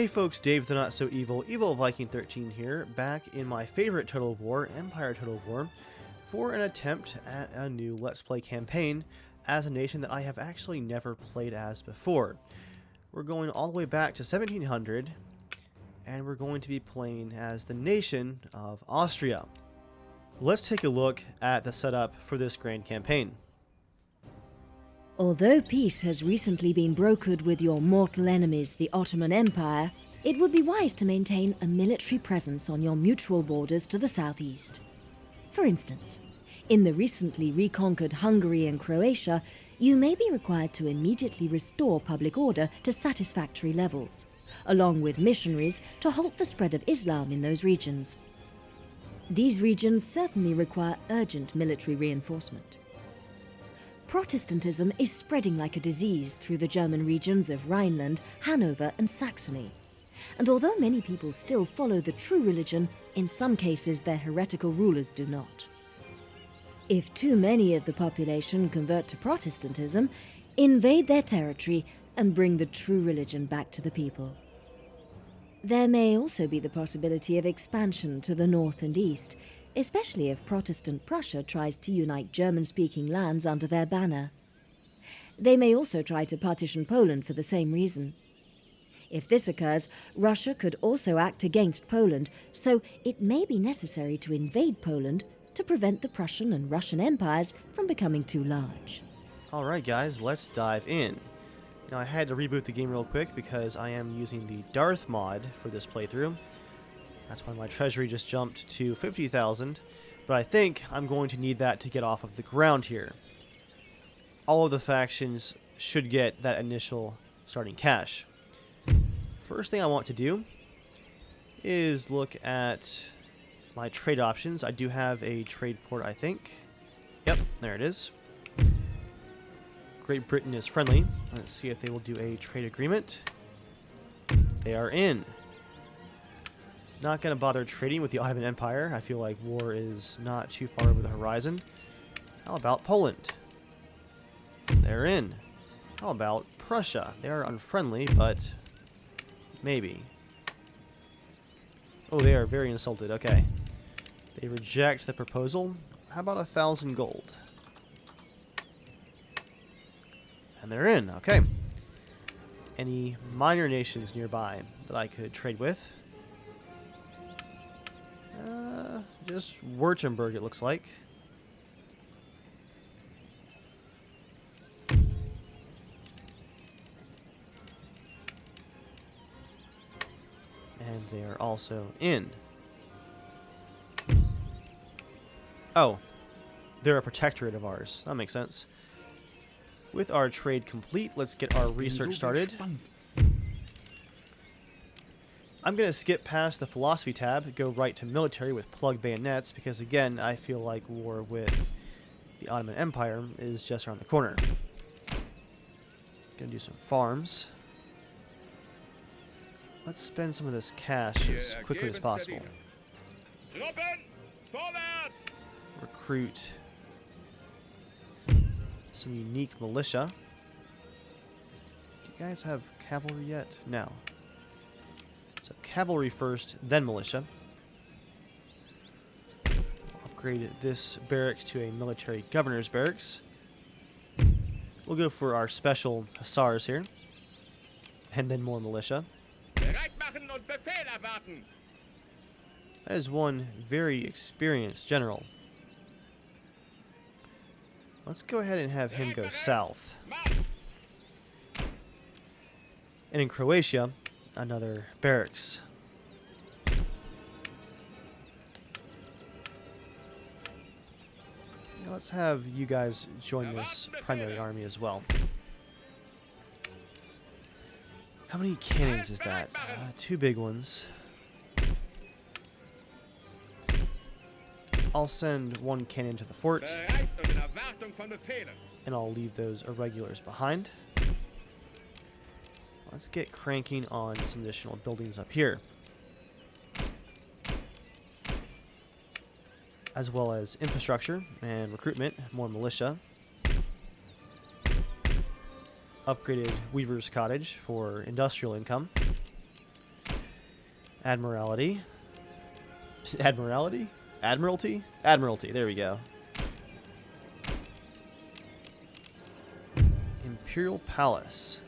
Hey folks, Dave the Not So Evil, Evil Viking 13 here, back in my favorite Total War, Empire Total War, for an attempt at a new Let's Play campaign as a nation that I have actually never played as before. We're going all the way back to 1700, and we're going to be playing as the nation of Austria. Let's take a look at the setup for this grand campaign. Although peace has recently been brokered with your mortal enemies, the Ottoman Empire, it would be wise to maintain a military presence on your mutual borders to the southeast. For instance, in the recently reconquered Hungary and Croatia, you may be required to immediately restore public order to satisfactory levels, along with missionaries to halt the spread of Islam in those regions. These regions certainly require urgent military reinforcement. Protestantism is spreading like a disease through the German regions of Rhineland, Hanover and Saxony. And although many people still follow the true religion, in some cases their heretical rulers do not. If too many of the population convert to Protestantism, invade their territory and bring the true religion back to the people. There may also be the possibility of expansion to the north and east, especially if Protestant Prussia tries to unite German-speaking lands under their banner. They may also try to partition Poland for the same reason. If this occurs, Russia could also act against Poland, so it may be necessary to invade Poland to prevent the Prussian and Russian empires from becoming too large. Alright guys, let's dive in. Now I had to reboot the game real quick because I am using the Darth mod for this playthrough. That's why my treasury just jumped to 50,000, but I think I'm going to need that to get off of the ground here. All of the factions should get that initial starting cash. First thing I want to do is look at my trade options. I do have a trade port, I think. Yep, there it is. Great Britain is friendly. Let's see if they will do a trade agreement. They are in. Not going to bother trading with the Ottoman Empire. I feel like war is not too far over the horizon. How about Poland? They're in. How about Prussia? They are unfriendly, but maybe. Oh, they are very insulted. Okay. They reject the proposal. How about 1,000 gold? And they're in. Okay. Any minor nations nearby that I could trade with? Just Württemberg, it looks like. And they are also in. Oh, they're a protectorate of ours. That makes sense. With our trade complete, let's get our research started. I'm going to skip past the philosophy tab, go right to military with plug bayonets, because again, I feel like war with the Ottoman Empire is just around the corner. Gonna do some farms. Let's spend some of this cash as quickly as possible. Recruit some unique militia. Do you guys have cavalry yet? No. So cavalry first, then militia. Upgrade this barracks to a military governor's barracks. We'll go for our special hussars here. And then more militia. That is one very experienced general. Let's go ahead and have him go south. And in Croatia, another barracks. Now let's have you guys join this primary army as well. How many cannons is that? 2 big ones. I'll send 1 cannon to the fort, and I'll leave those irregulars behind. Let's get cranking on some additional buildings up here, as well as infrastructure and recruitment, more militia. upgraded Weaver's Cottage for industrial income. Admiralty. Admiralty? Admiralty? Admiralty, there we go. Imperial Palace.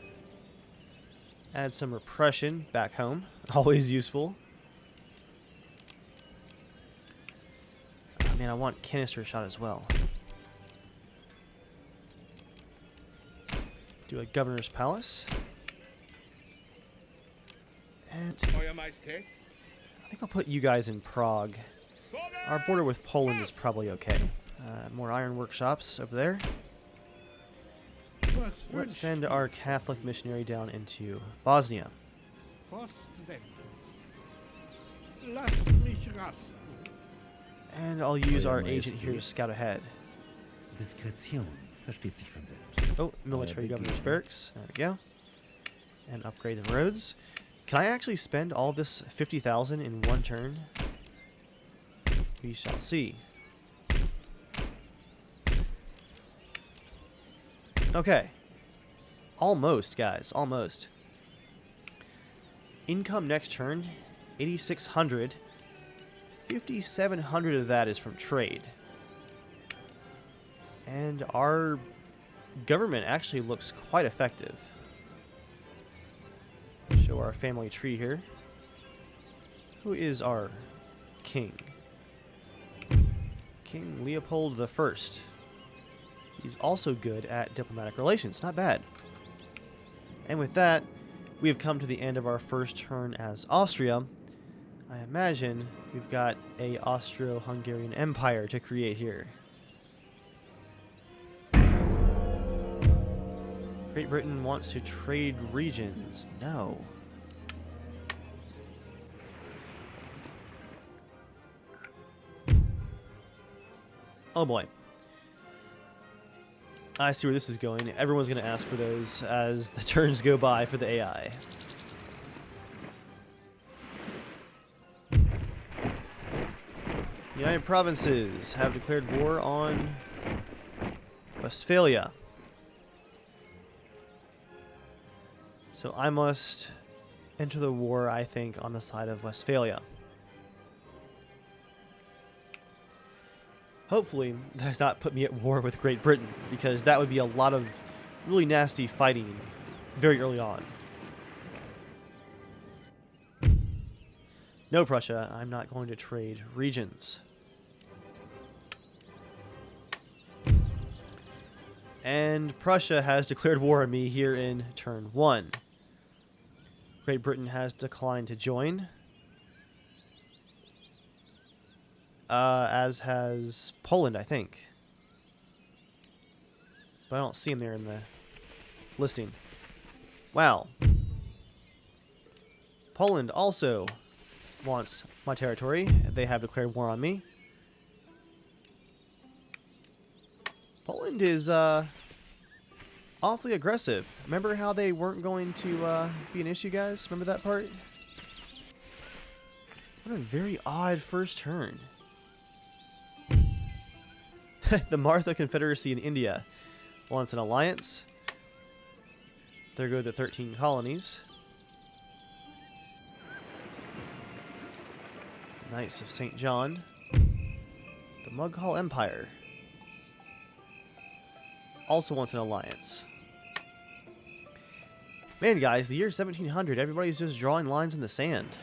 Add some repression back home. Always useful. Oh, man, I want canister shot as well. Do a governor's palace. And I think I'll put you guys in Prague. Our border with Poland is probably okay. More iron workshops over there. Let's send our Catholic missionary down into Bosnia. And I'll use our agent here to scout ahead. Oh, military governor's barracks. There we go. And upgrade the roads. Can I actually spend all this 50,000 in one turn? We shall see. Okay. Almost, guys. Almost. Income next turn, 8,600. 5,700 of that is from trade. And our government actually looks quite effective. Show our family tree here. Who is our king? King Leopold I. He's also good at diplomatic relations. Not bad. And with that, we have come to the end of our first turn as Austria. I imagine we've got a Austro-Hungarian Empire to create here. Great Britain wants to trade regions. No. Oh boy. I see where this is going. Everyone's going to ask for those as the turns go by for the AI. United Provinces have declared war on Westphalia. So I must enter the war, I think, on the side of Westphalia. Hopefully, that does not put me at war with Great Britain, because that would be a lot of really nasty fighting very early on. No, Prussia, I'm not going to trade regions. And Prussia has declared war on me here in turn 1. Great Britain has declined to join. As has Poland, I think. But I don't see him there in the listing. Wow. Poland also wants my territory. They have declared war on me. Poland is awfully aggressive. Remember how they weren't going to be an issue, guys? Remember that part? What a very odd first turn. The Martha Confederacy in India wants an alliance. There go the 13 colonies. Knights of St. John. The Mughal Empire also wants an alliance. Man, guys, the year 1700, everybody's just drawing lines in the sand.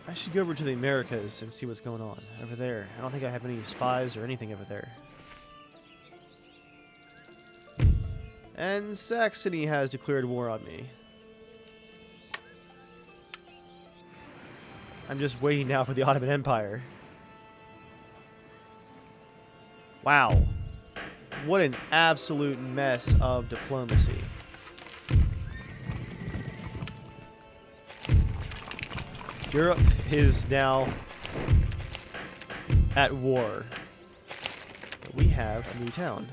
I should go over to the Americas and see what's going on over there. I don't think I have any spies or anything over there. And Saxony has declared war on me. I'm just waiting now for the Ottoman Empire. Wow. What an absolute mess of diplomacy. Europe is now at war. But we have a new town.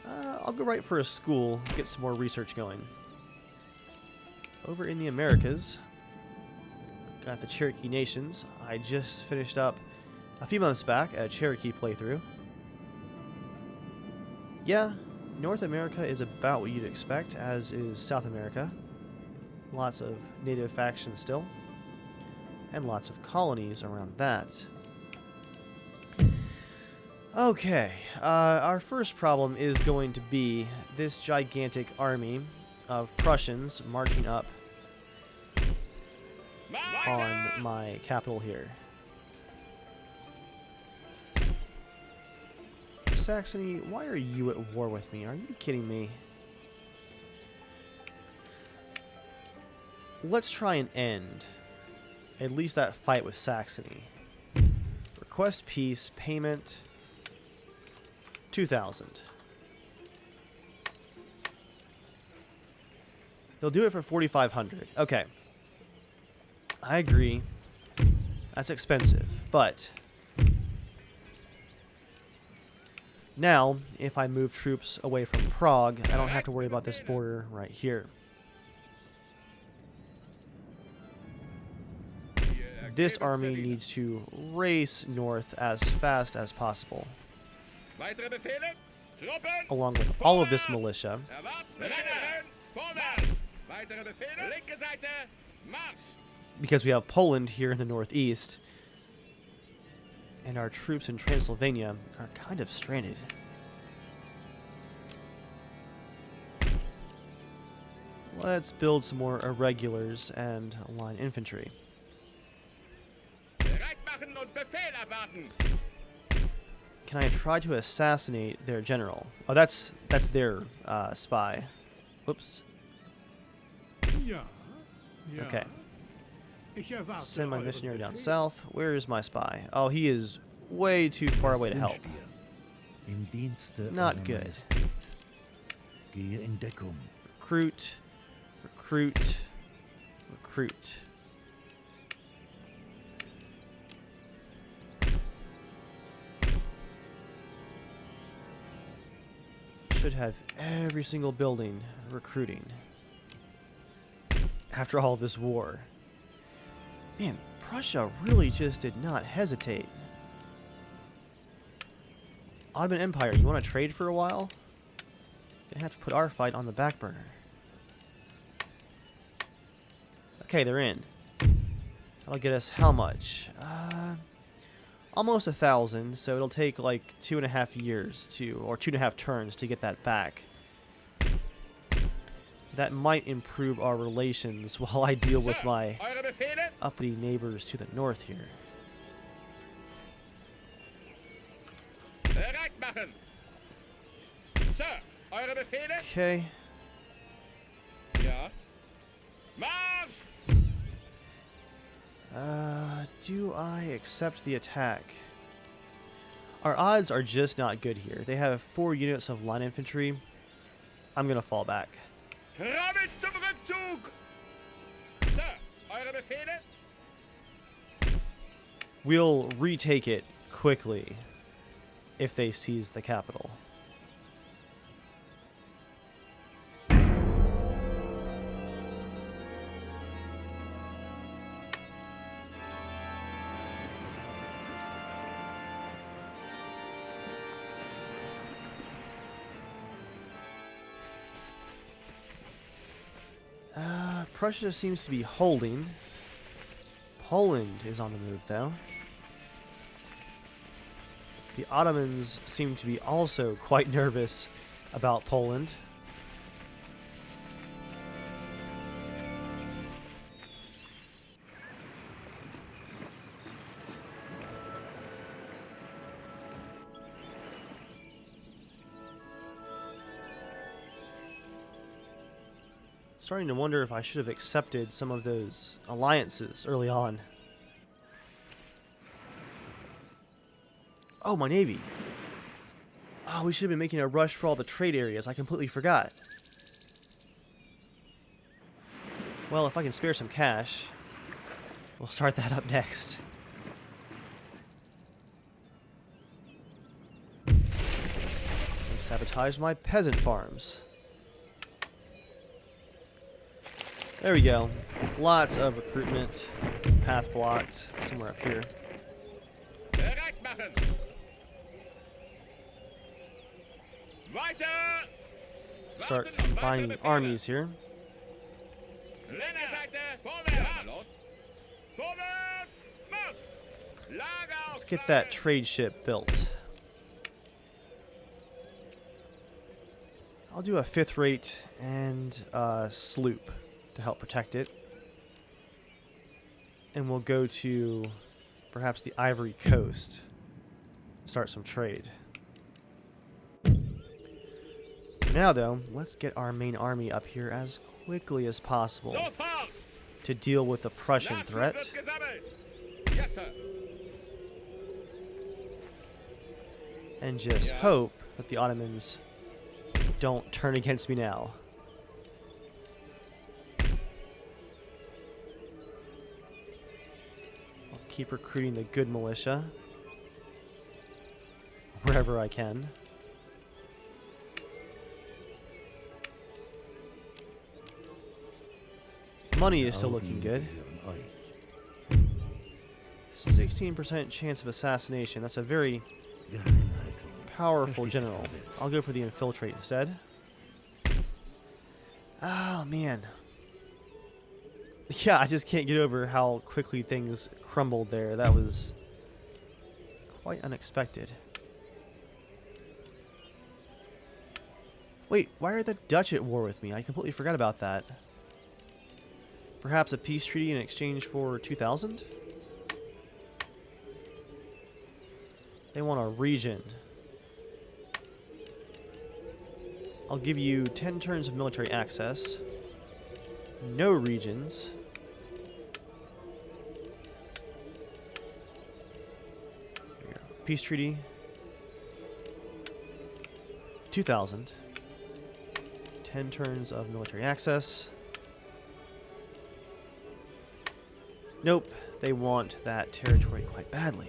I'll go right for a school, get some more research going. Over in the Americas, got the Cherokee Nations. I just finished up a few months back a Cherokee playthrough. Yeah, North America is about what you'd expect, as is South America. Lots of native factions still, and lots of colonies around that. Okay, our first problem is going to be this gigantic army of Prussians marching up on my capital here. Saxony, why are you at war with me? Are you kidding me? Let's try and end at least that fight with Saxony. Request peace, payment 2,000. They'll do it for 4,500. Okay. I agree. That's expensive, but now, if I move troops away from Prague, I don't have to worry about this border right here. This army needs to race north as fast as possible, along with all of this militia, because we have Poland here in the northeast, and our troops in Transylvania are kind of stranded. Let's build some more irregulars and line infantry. Can I try to assassinate their general? Oh, that's their spy. Whoops. Okay. Send my missionary down south. Where is my spy? Oh, he is way too far away to help. Not good. Recruit. Recruit. Recruit. Should have every single building recruiting. After all this war. Man, Prussia really just did not hesitate. Ottoman Empire, you want to trade for a while? Gonna have to put our fight on the back burner. Okay, they're in. That'll get us how much? Almost 1,000, so it'll take like 2.5 years to, or 2.5 turns to get that back. That might improve our relations while I deal with my uppity neighbors to the north here. Okay. Do I accept the attack? Our odds are just not good here. They have 4 units of line infantry. I'm gonna fall back. We'll retake it quickly if they seize the capital. Prussia seems to be holding. Poland is on the move, though. The Ottomans seem to be also quite nervous about Poland. Starting to wonder if I should have accepted some of those alliances early on. Oh, my navy. Oh, we should have been making a rush for all the trade areas. I completely forgot. Well, if I can spare some cash, we'll start that up next. I sabotaged my peasant farms. There we go. Lots of recruitment. Path blocked. Somewhere up here. Start combining armies here. Let's get that trade ship built. I'll do a 5th rate and a sloop to help protect it. And we'll go to perhaps the Ivory Coast. Start some trade. Now though, let's get our main army up here as quickly as possible to deal with the Prussian threat. Yes, sir. And just hope that the Ottomans don't turn against me now. I'll keep recruiting the good militia wherever I can. Money is still looking good. 16% chance of assassination. That's a very powerful general. I'll go for the infiltrate instead. Oh, man. Yeah, I just can't get over how quickly things crumbled there. That was quite unexpected. Wait, why are the Dutch at war with me? I completely forgot about that. Perhaps a peace treaty in exchange for 2,000? They want a region. I'll give you 10 turns of military access. No regions. There we go. Peace treaty. 2,000. 10 turns of military access. Nope, they want that territory quite badly.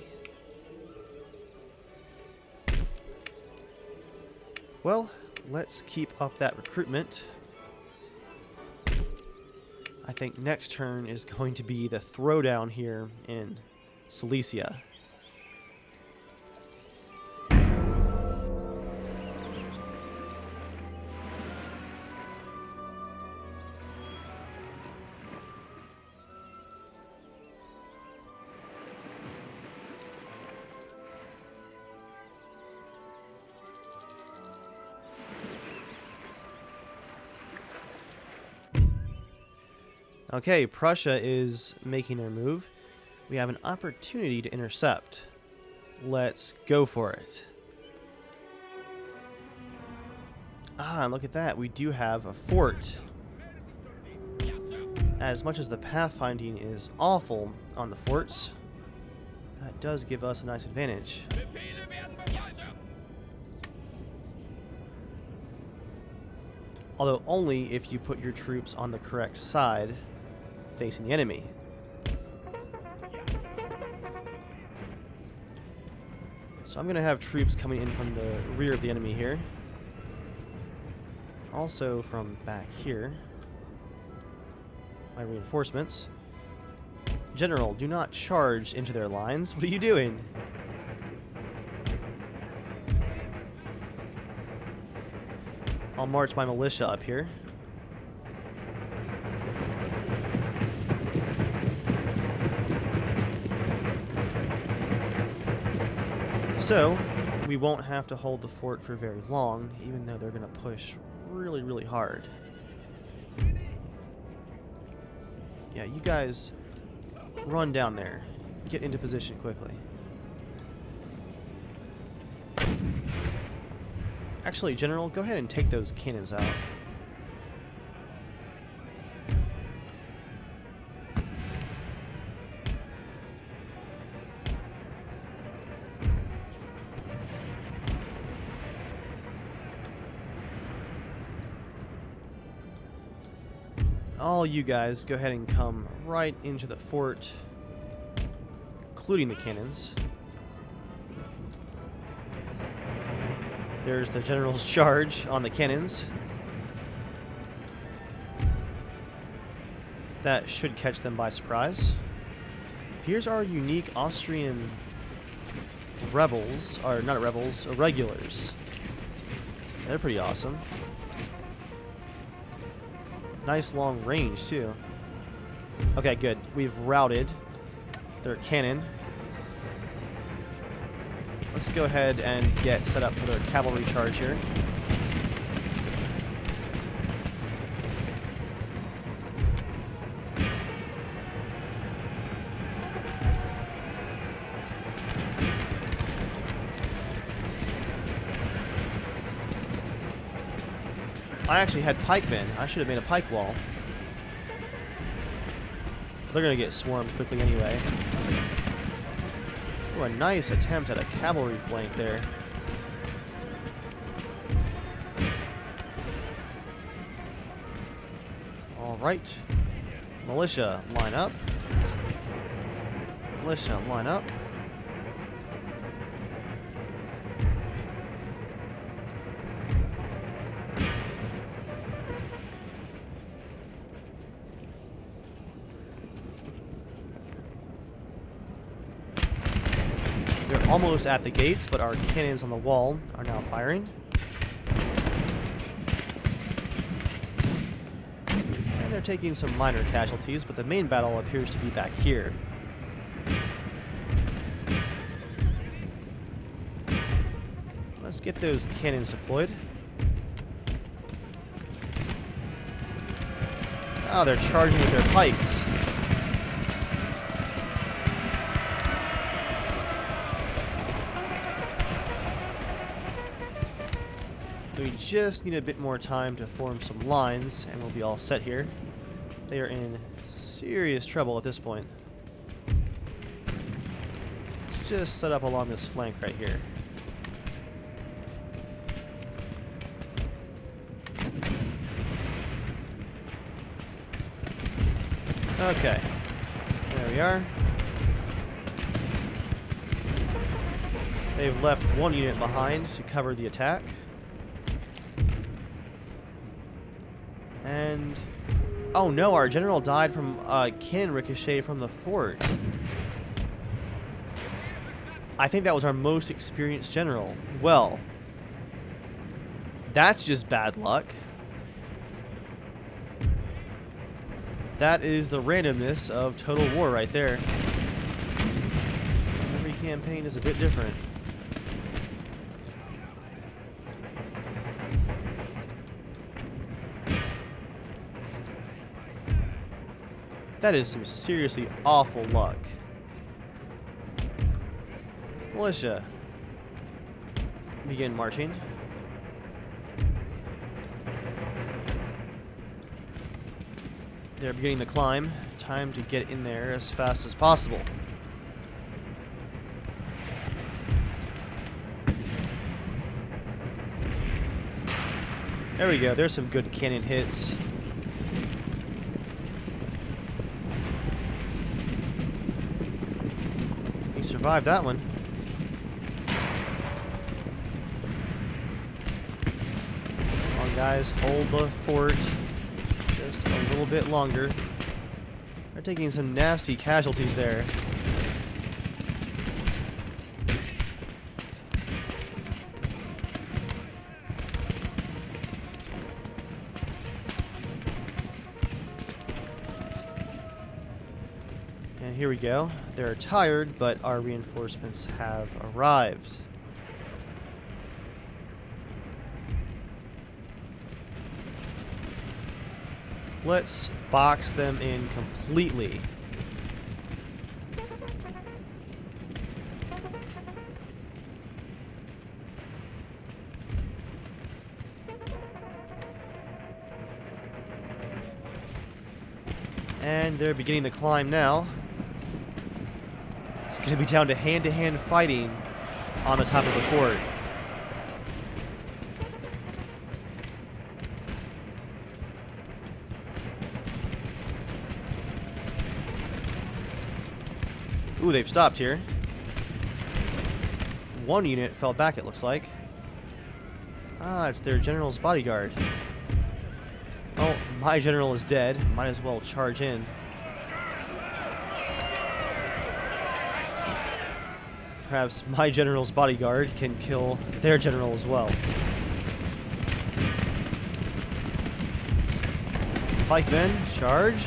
Well, let's keep up that recruitment. I think next turn is going to be the throwdown here in Silesia. Okay, Prussia is making their move. We have an opportunity to intercept. Let's go for it. Ah, look at that. We do have a fort. As much as the pathfinding is awful on the forts, that does give us a nice advantage. Although only if you put your troops on the correct side facing the enemy. So I'm going to have troops coming in from the rear of the enemy here. Also from back here. My reinforcements. General, do not charge into their lines. What are you doing? I'll march my militia up here. So, we won't have to hold the fort for very long, even though they're going to push really, really hard. Yeah, you guys run down there. Get into position quickly. Actually, General, go ahead and take those cannons out. All you guys go ahead and come right into the fort, including the cannons. There's the general's charge on the cannons. That should catch them by surprise. Here's our unique Austrian rebels, or not rebels, regulars. They're pretty awesome. Nice long range, too. Okay, good. We've routed their cannon. Let's go ahead and get set up for their cavalry charge here. I actually had pikemen. I should have made a pike wall. They're going to get swarmed quickly anyway. Ooh, a nice attempt at a cavalry flank there. Alright. Militia, line up. Militia, line up. They're almost at the gates, but our cannons on the wall are now firing. And they're taking some minor casualties, but the main battle appears to be back here. Let's get those cannons deployed. Oh, they're charging with their pikes. We just need a bit more time to form some lines, and we'll be all set here. They are in serious trouble at this point. Let's just set up along this flank right here. Okay, there we are. They've left one unit behind to cover the attack. And oh no, our general died from cannon ricochet from the fort. I think that was our most experienced general. Well, that's just bad luck. That is the randomness of Total War right there. Every campaign is a bit different. That is some seriously awful luck. Militia, begin marching. They're beginning the climb. Time to get in there as fast as possible. There we go. There's some good cannon hits. He survived that one. Come on, guys. Hold the fort. Just a little bit longer. They're taking some nasty casualties there. And here we go. They're tired, but our reinforcements have arrived. Let's box them in completely. And they're beginning the climb now. It's going to be down to hand-to-hand fighting on the top of the fort. Ooh, they've stopped here. One unit fell back, it looks like. Ah, it's their general's bodyguard. Oh, my general is dead. Might as well charge in. Perhaps my general's bodyguard can kill their general as well. Pikemen, charge.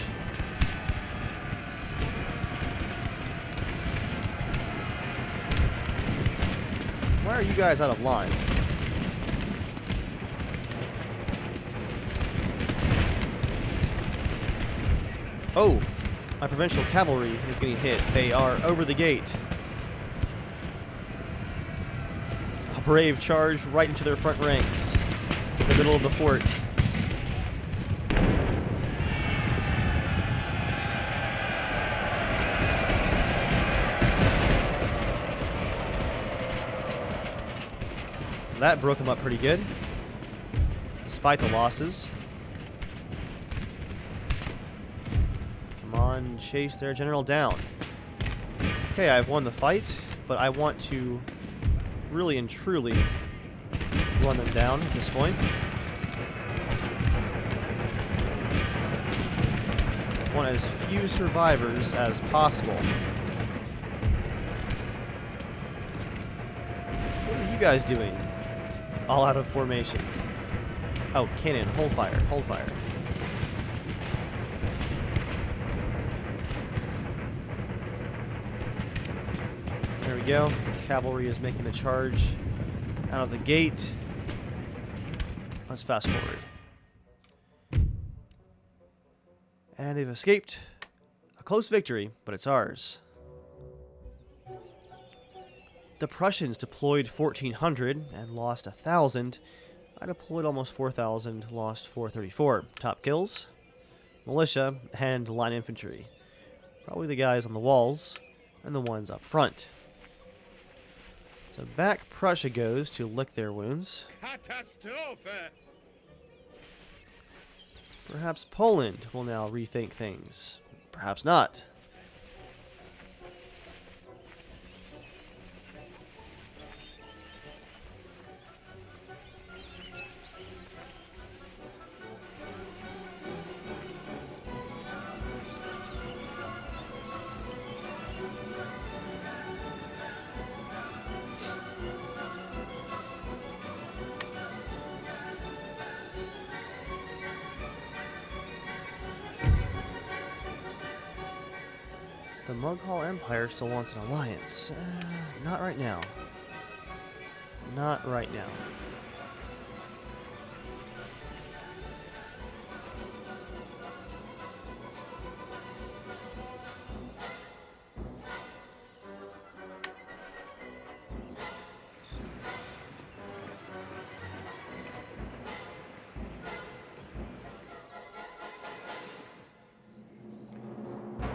Why are you guys out of line? Oh, my provincial cavalry is getting hit. They are over the gate. A brave charge right into their front ranks, in the middle of the fort. That broke them up pretty good, despite the losses. Come on, chase their general down. Okay, I've won the fight, but I want to really and truly run them down at this point. I want as few survivors as possible. What are you guys doing? All out of formation. Oh, cannon, hold fire, hold fire. There we go. Cavalry is making the charge out of the gate. Let's fast forward. And they've escaped. A close victory, but it's ours. The Prussians deployed 1,400 and lost 1,000. I deployed almost 4,000, lost 434. Top kills, militia, and line infantry. Probably the guys on the walls and the ones up front. So back Prussia goes to lick their wounds. Katastrophe! Perhaps Poland will now rethink things. Perhaps not. The Mughal Empire still wants an alliance. Not right now. Not right now.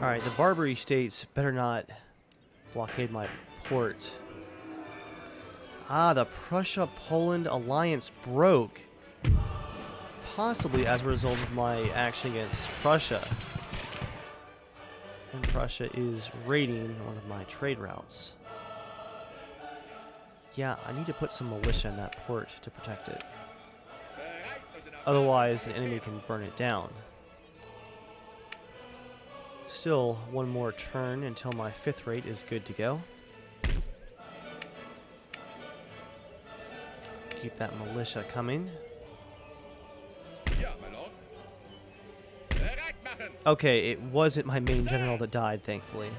Alright, the Barbary states better not blockade my port. Ah, the Prussia-Poland alliance broke. Possibly as a result of my action against Prussia. And Prussia is raiding one of my trade routes. Yeah, I need to put some militia in that port to protect it. Otherwise, the enemy can burn it down. Still one more turn until my 5th rate is good to go. Keep that militia coming. Okay, it wasn't my main general that died, thankfully.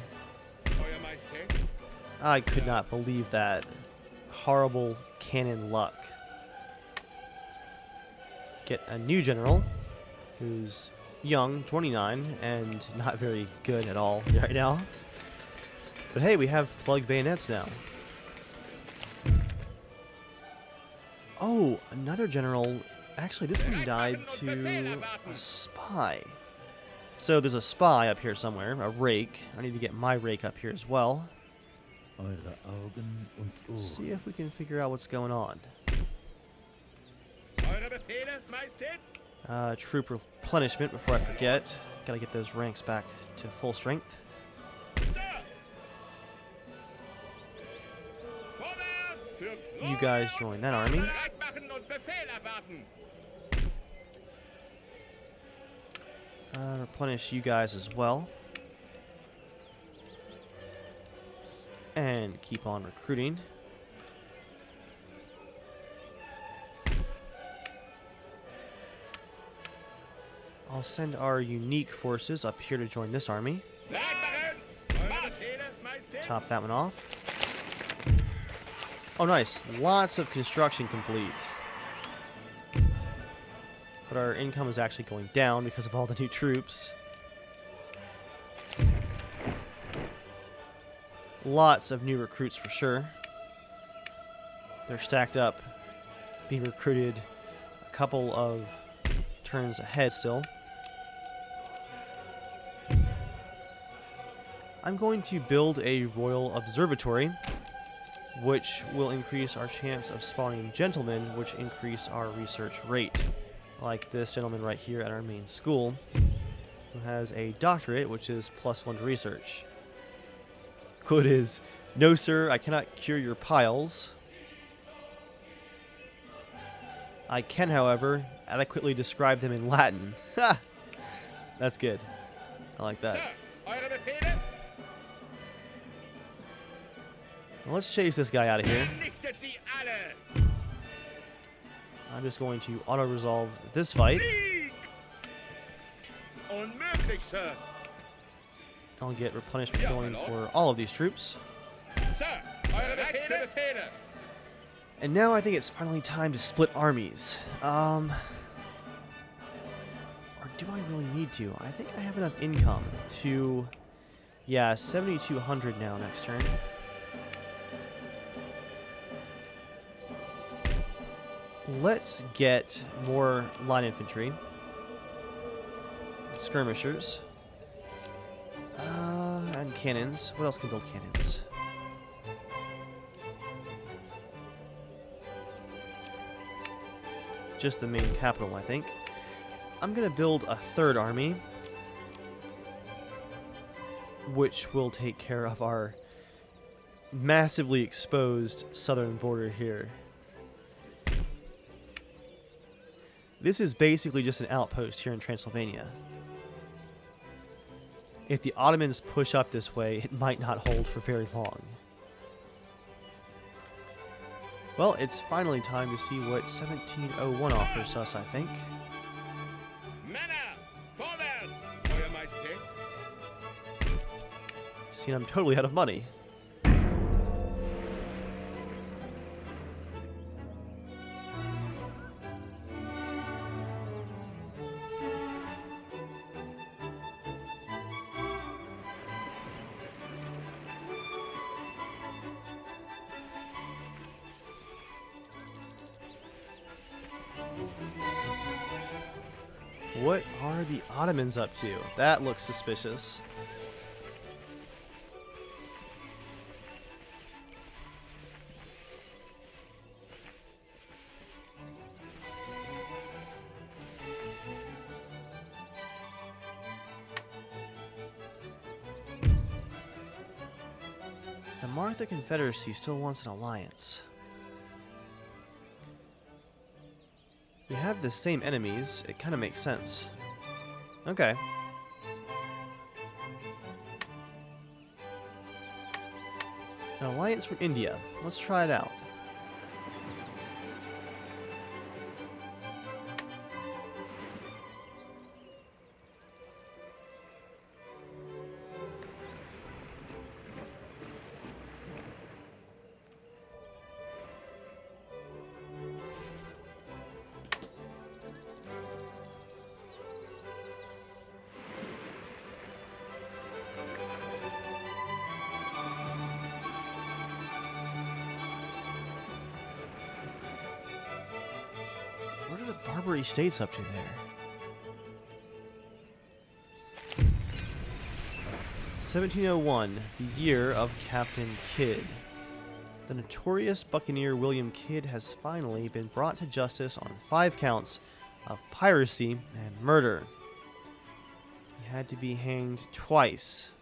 I could not believe that. Horrible cannon luck. Get a new general who's young, 29, and not very good at all right now. But hey, we have plug bayonets now. Oh, another general. Actually, this one died to a spy. So there's a spy up here somewhere, a rake. I need to get my rake up here as well. See if we can figure out what's going on. Troop replenishment before I forget. Gotta get those ranks back to full strength. You guys join that army. Replenish you guys as well. And keep on recruiting. I'll send our unique forces up here to join this army. Top that one off. Oh, nice. Lots of construction complete. But our income is actually going down because of all the new troops. Lots of new recruits for sure. They're stacked up, being recruited a couple of turns ahead still. I'm going to build a royal observatory, which will increase our chance of spawning gentlemen, which increase our research rate. Like this gentleman right here at our main school, who has a doctorate, which is +1 to research. Quote is, "No, sir, I cannot cure your piles. I can, however, adequately describe them in Latin." Ha! That's good. I like that. Well, let's chase this guy out of here. I'm just going to auto-resolve this fight. I'll get replenishment going for all of these troops. And now I think it's finally time to split armies. Or do I really need to? I think I have enough income to... Yeah, 7,200 now next turn. Let's get more line infantry. Skirmishers. And cannons. What else can build cannons? Just the main capital, I think. I'm going to build a third army, which will take care of our massively exposed southern border here. This is basically just an outpost here in Transylvania. If the Ottomans push up this way, it might not hold for very long. Well, it's finally time to see what 1701 offers us, I think. See, I'm totally out of money. What are the Ottomans up to? That looks suspicious. The Martha Confederacy still wants an alliance. We have the same enemies. It kind of makes sense. Okay. An alliance from India. Let's try it out. What are the Barbary states up to there? 1701, the year of Captain Kidd. The notorious buccaneer William Kidd has finally been brought to justice on 5 counts of piracy and murder. He had to be hanged twice.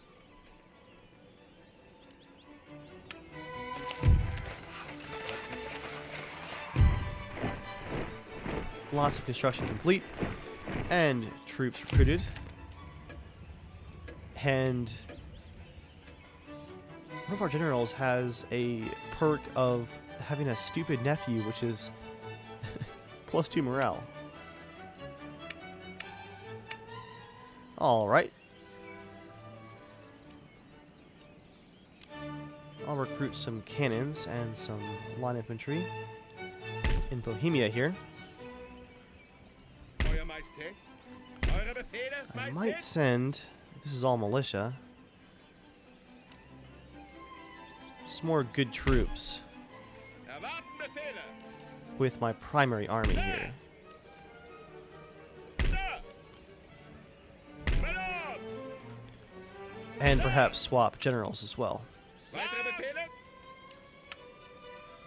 Lots of construction complete, and troops recruited, and one of our generals has a perk of having a stupid nephew, which is +2 morale. Alright. I'll recruit some cannons and some line infantry in Bohemia here. Euer Majestät. Eure Befehle, I Majestät. might send, this is all militia, some more good troops Erwarten Befehle. with my primary army here. Sir. My lord. And perhaps swap generals as well. Weitere Befehle?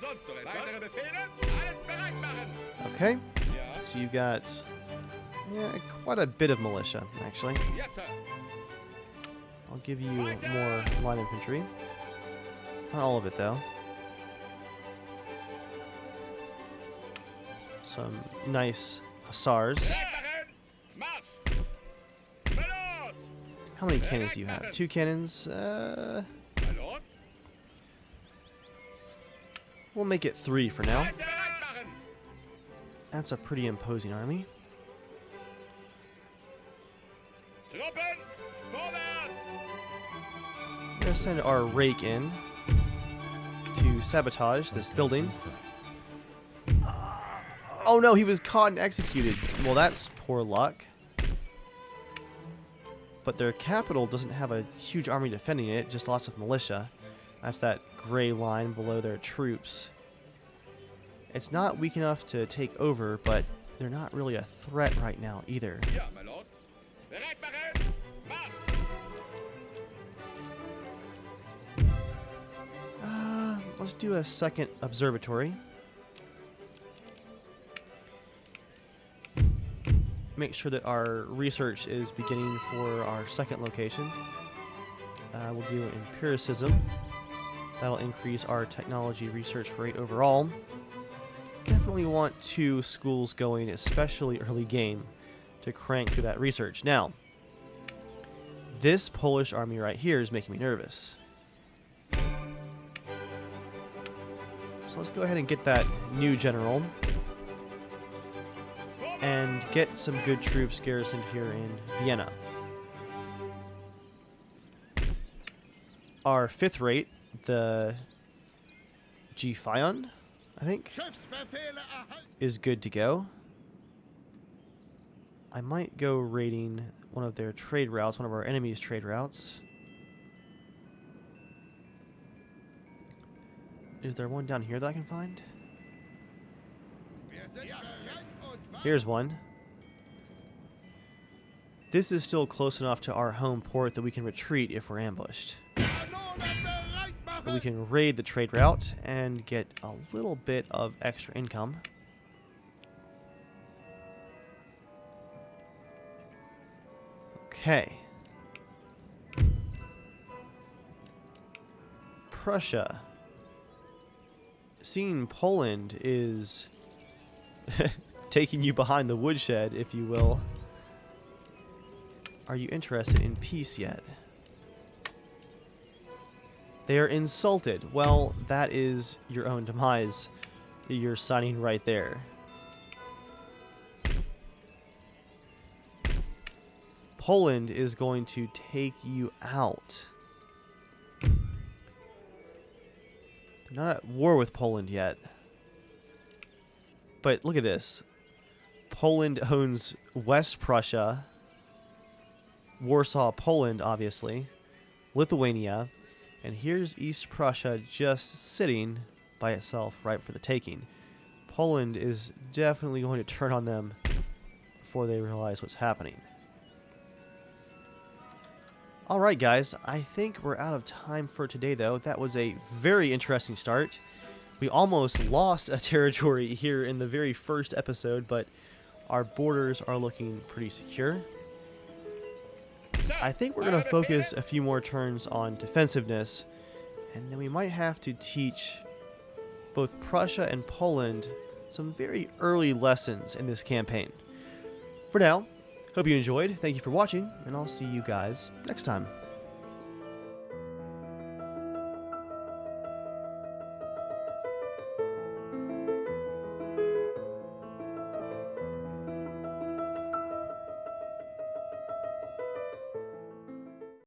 Sonst noch etwas? Weitere Befehle? Alles bereit machen. Okay, Ja. so you've got quite a bit of militia, actually. Yes, sir. I'll give you more line infantry. Not all of it, though. Some nice hussars. Bereit machen. Marsch. My lord. How many cannons do you have? 2 cannons? My lord. We'll make it 3 for now. Alles bereit machen. That's a pretty imposing army. Truppen. Vorwärts. I'm gonna send our rake in to sabotage this building. Oh no, he was caught and executed. Well, that's poor luck. But their capital doesn't have a huge army defending it, just lots of militia. That's that gray line below their troops. It's not weak enough to take over, but they're not really a threat right now either. Ja, my lord. Bereit machen. Marsch. Let's do a second observatory. Make sure that our research is beginning for our second location. We'll do empiricism. That'll increase our technology research rate overall. Definitely want 2 schools going, especially early game, to crank through that research. Now, this Polish army right here is making me nervous. So let's go ahead and get that new general and get some good troops garrisoned here in Vienna. Our 5th rate, the G-Fion, I think, Schiffsbefehle erhalten. is good to go. I might go raiding one of their trade routes, one of our enemies' trade routes. Is there one down here that I can find? Wir sind bereit und wahr. Here's one. This is still close enough to our home port that we can retreat if we're ambushed. Kanonen bereit But we machen. can raid the trade route and get a little bit of extra income. Okay. Prussia. Seeing Poland is taking you behind the woodshed, if you will. Are you interested in peace yet? They are insulted. Well, that is your own demise that you're signing right there. Poland is going to take you out. They're not at war with Poland yet. But look at this. Poland owns West Prussia, Warsaw, Poland, obviously, Lithuania, and here's East Prussia just sitting by itself right for the taking. Poland is definitely going to turn on them before they realize what's happening. Alright guys, I think we're out of time for today though. That was a very interesting start. We almost lost a territory here in the very first episode, but our borders are looking pretty secure. I think we're going to focus a few more turns on defensiveness, and then we might have to teach both Prussia and Poland some very early lessons in this campaign. For now, hope you enjoyed, thank you for watching, and I'll see you guys next time.